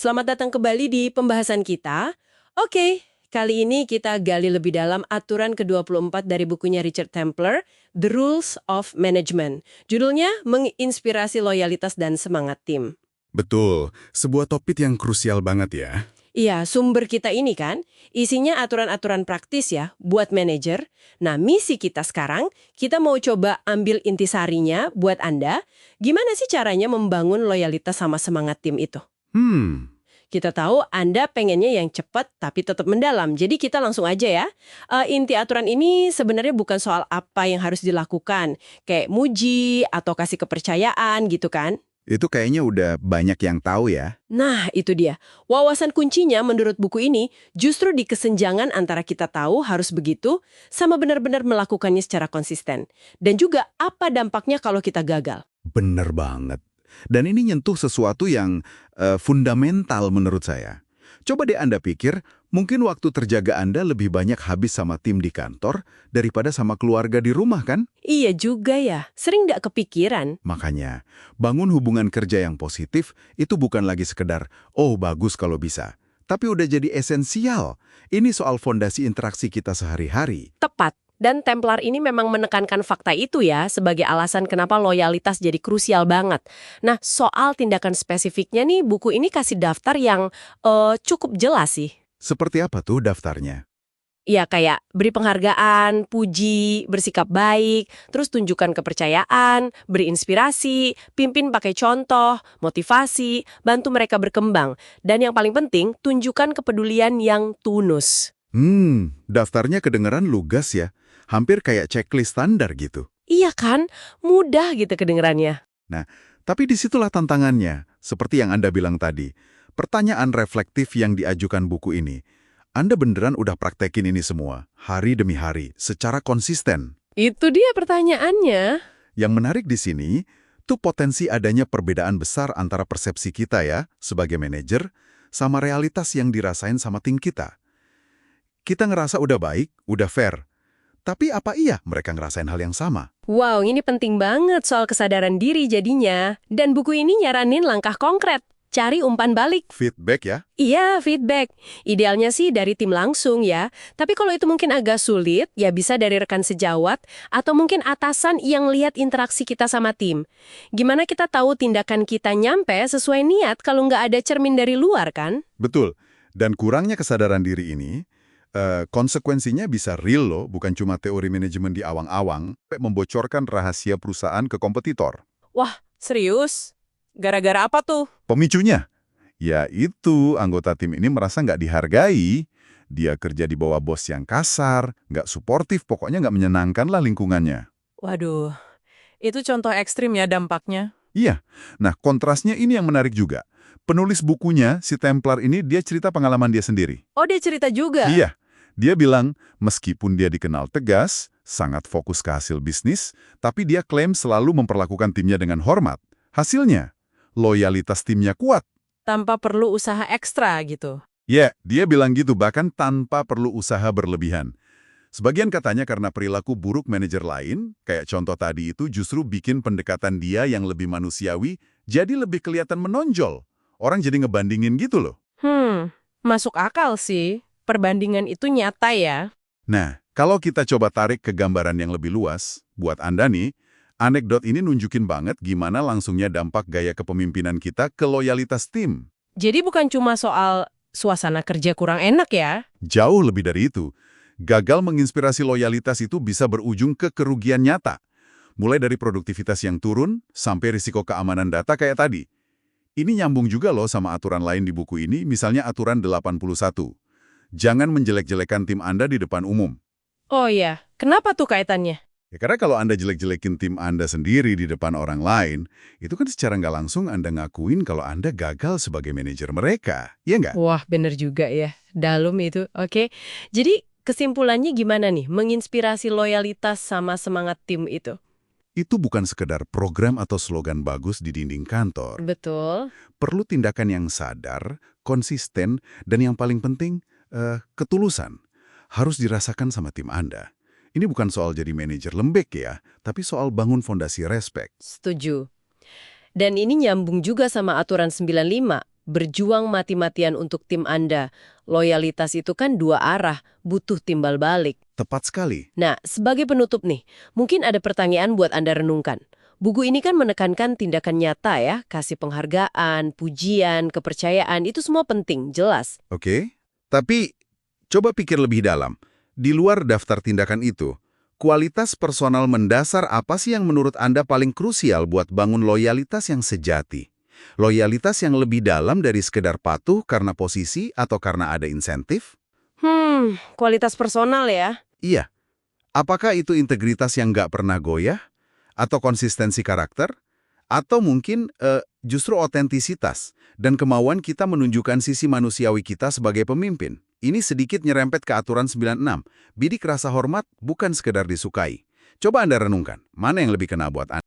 Selamat datang kembali di pembahasan kita. Oke, kali ini kita gali lebih dalam aturan ke-24 dari bukunya Richard Templer, The Rules of Management. Judulnya menginspirasi loyalitas dan semangat tim. Betul, sebuah topik yang krusial banget ya. Iya, sumber kita ini kan, isinya aturan-aturan praktis ya, buat manajer. Nah, misi kita sekarang, kita mau coba ambil intisarinya buat Anda. Gimana sih caranya membangun loyalitas sama semangat tim itu? Kita tahu Anda pengennya yang cepat tapi tetap mendalam, jadi kita langsung aja ya. Inti aturan ini sebenarnya bukan soal apa yang harus dilakukan, kayak muji atau kasih kepercayaan gitu kan. Itu kayaknya udah banyak yang tahu ya. Nah, itu dia. Wawasan kuncinya menurut buku ini justru di kesenjangan antara kita tahu harus begitu sama benar-benar melakukannya secara konsisten. Dan juga apa dampaknya kalau kita gagal. Bener banget. Dan ini nyentuh sesuatu yang fundamental menurut saya. Coba deh Anda pikir, mungkin waktu terjaga Anda lebih banyak habis sama tim di kantor daripada sama keluarga di rumah kan? Iya juga ya, sering nggak kepikiran. Makanya, bangun hubungan kerja yang positif itu bukan lagi sekedar, oh bagus kalau bisa. Tapi udah jadi esensial. Ini soal fondasi interaksi kita sehari-hari. Tepat. Dan Templar ini memang menekankan fakta itu ya sebagai alasan kenapa loyalitas jadi krusial banget. Nah, soal tindakan spesifiknya nih, buku ini kasih daftar yang cukup jelas sih. Seperti apa tuh daftarnya? Ya kayak beri penghargaan, puji, bersikap baik, terus tunjukkan kepercayaan, beri inspirasi, pimpin pakai contoh, motivasi, bantu mereka berkembang. Dan yang paling penting, tunjukkan kepedulian yang tulus. Daftarnya kedengeran lugas ya. Hampir kayak checklist standar gitu. Iya kan? Mudah gitu kedengerannya. Nah, tapi disitulah tantangannya. Seperti yang Anda bilang tadi. Pertanyaan reflektif yang diajukan buku ini. Anda beneran udah praktekin ini semua, hari demi hari, secara konsisten. Itu dia pertanyaannya. Yang menarik di sini, tuh potensi adanya perbedaan besar antara persepsi kita ya, sebagai manajer, sama realitas yang dirasain sama tim kita. Kita ngerasa udah baik, udah fair. Tapi apa iya mereka ngerasain hal yang sama? Wow, ini penting banget soal kesadaran diri jadinya. Dan buku ini nyaranin langkah konkret. Cari umpan balik. Feedback ya? Iya, feedback. Idealnya sih dari tim langsung ya. Tapi kalau itu mungkin agak sulit, ya bisa dari rekan sejawat atau mungkin atasan yang lihat interaksi kita sama tim. Gimana kita tahu tindakan kita nyampe sesuai niat kalau nggak ada cermin dari luar kan? Betul. Dan kurangnya kesadaran diri ini, konsekuensinya bisa real loh, bukan cuma teori manajemen di awang-awang, membocorkan rahasia perusahaan ke kompetitor. Wah, serius? Gara-gara apa tuh? Pemicunya? Ya itu, anggota tim ini merasa nggak dihargai, dia kerja di bawah bos yang kasar, nggak suportif, pokoknya nggak menyenangkan lah lingkungannya. Waduh, itu contoh ekstrim ya dampaknya. Iya, nah kontrasnya ini yang menarik juga. Penulis bukunya, si Templar ini, dia cerita pengalaman dia sendiri. Oh, dia cerita juga? Iya, dia bilang meskipun dia dikenal tegas, sangat fokus ke hasil bisnis, tapi dia klaim selalu memperlakukan timnya dengan hormat. Hasilnya, loyalitas timnya kuat. Tanpa perlu usaha ekstra gitu. Ya, dia bilang gitu bahkan tanpa perlu usaha berlebihan. Sebagian katanya karena perilaku buruk manajer lain, kayak contoh tadi itu justru bikin pendekatan dia yang lebih manusiawi jadi lebih kelihatan menonjol. Orang jadi ngebandingin gitu loh. Masuk akal sih. Perbandingan itu nyata ya. Nah, kalau kita coba tarik ke gambaran yang lebih luas, buat Anda nih, anekdot ini nunjukin banget gimana langsungnya dampak gaya kepemimpinan kita ke loyalitas tim. Jadi bukan cuma soal suasana kerja kurang enak ya. Jauh lebih dari itu. Gagal menginspirasi loyalitas itu bisa berujung ke kerugian nyata. Mulai dari produktivitas yang turun, sampai risiko keamanan data kayak tadi. Ini nyambung juga loh sama aturan lain di buku ini, misalnya aturan 81. Jangan menjelek-jelekan tim Anda di depan umum. Oh iya, kenapa tuh kaitannya? Ya, karena kalau Anda jelek-jelekin tim Anda sendiri di depan orang lain, itu kan secara nggak langsung Anda ngakuin kalau Anda gagal sebagai manajer mereka. Iya nggak? Wah, bener juga ya. Dalam itu, oke. Jadi kesimpulannya gimana nih? Menginspirasi loyalitas sama semangat tim itu. Itu bukan sekedar program atau slogan bagus di dinding kantor. Betul. Perlu tindakan yang sadar, konsisten, dan yang paling penting, ketulusan. Harus dirasakan sama tim Anda. Ini bukan soal jadi manajer lembek ya, tapi soal bangun fondasi respek. Setuju. Dan ini nyambung juga sama aturan 95. berjuang mati-matian untuk tim Anda. Loyalitas itu kan dua arah, butuh timbal balik. Tepat sekali. Nah, sebagai penutup nih, mungkin ada pertanyaan buat Anda renungkan. Buku ini kan menekankan tindakan nyata ya, kasih penghargaan, pujian, kepercayaan, itu semua penting, jelas. Oke. Tapi, coba pikir lebih dalam. Di luar daftar tindakan itu, kualitas personal mendasar apa sih yang menurut Anda paling krusial buat bangun loyalitas yang sejati? Loyalitas yang lebih dalam dari sekedar patuh karena posisi atau karena ada insentif? Kualitas personal ya. Iya. Apakah itu integritas yang nggak pernah goyah? Atau konsistensi karakter? Atau mungkin justru otentisitas dan kemauan kita menunjukkan sisi manusiawi kita sebagai pemimpin? Ini sedikit nyerempet ke aturan 96. Bidik rasa hormat bukan sekedar disukai. Coba Anda renungkan, mana yang lebih kena buat Anda?